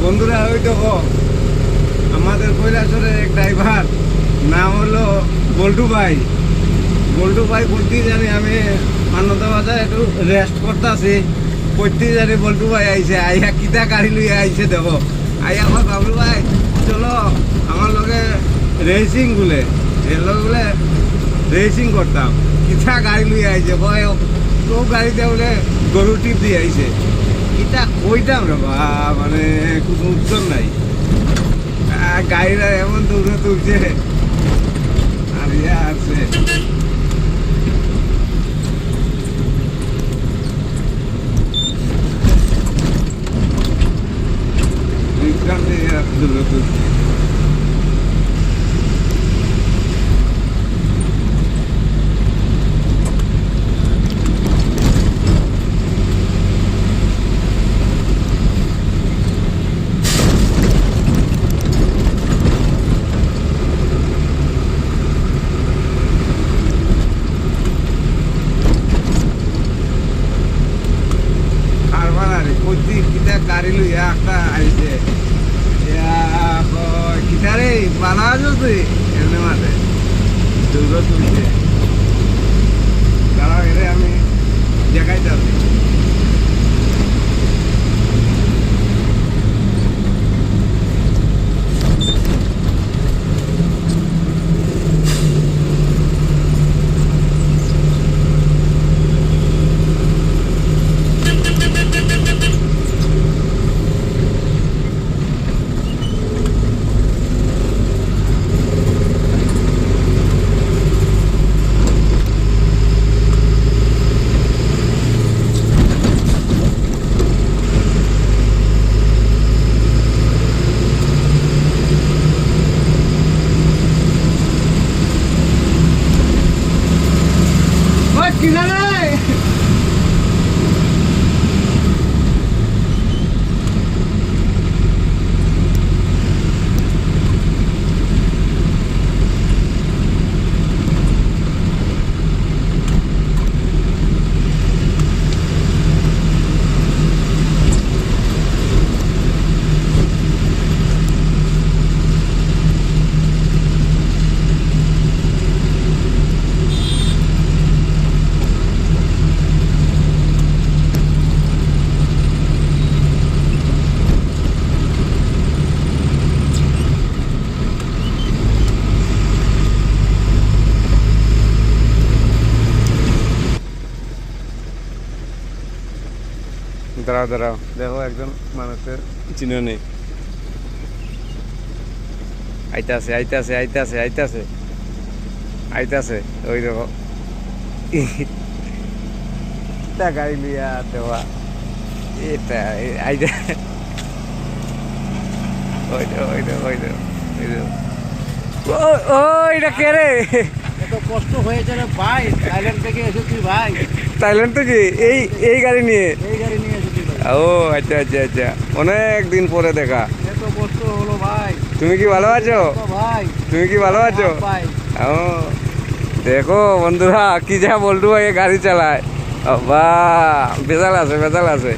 বন্ধুরা ওই দেখো আমাদের কৈলাসরের এক ড্রাইভার নাম হলো বল্টু ভাই। বল্টু ভাই করতে জানি আমি মান্যতা বাজার একটু রেস্ট করতে আছি, করতে জানি বল্টু ভাই আইছে, আইয়া কিতা গাড়ি লইয়া আইছে দেখো। আই আমার বাবলু ভাই চলো আমার লগে রেসিং বলে বলে রেসিং করতাম, কিতা গাড়ি লইয়া আইছে ভয় তো গাড়িতে বলে গরু টিপ দিয়ে আইছে। এটা কইতাম রে বা মানে কোনো উত্তর নাই। গাড়িটা এমন দৌড়ে তুলছে আর ইয়া আছে। দৌড়ে তুলছে গাড়ি লইয়া একটা আইছে কিতারে বানা আছো তুই এমনি মাঠে দৌড় তুলছে। দাঁড়াও এরে আমি দেখাইতে আছি। দাঁড়াও দাঁড়াও দেখো একজন মানুষের চিনে নেই। আইতাছে আইতাছে আইতাছে আইতাছে আইতাছে ওই দেখো এটা গাড়ি লিয়া দেওয়া এটা আইতা ওই দেখো ওই দেখো ওই দেখো ওই দেখো ও এটা কে রে? এত কষ্ট হয়েছে রে ভাই, থাইল্যান্ড থেকে এসেছি ভাই। থাইল্যান্ড থেকে এই গাড়ি নিয়ে এসেছি ভাই। ও আচ্ছা আচ্ছা আচ্ছা, অনেক দিন পরে দেখা। এত কষ্ট হলো ভাই। তুমি কি ভালো আছো ভাই? তুমি কি ভালো আছো? ভাই ও দেখো বন্ধুরা কি যা বল্টু ভাই গাড়ি চালায়, বাহ বেজাল আছে বেজাল আছে।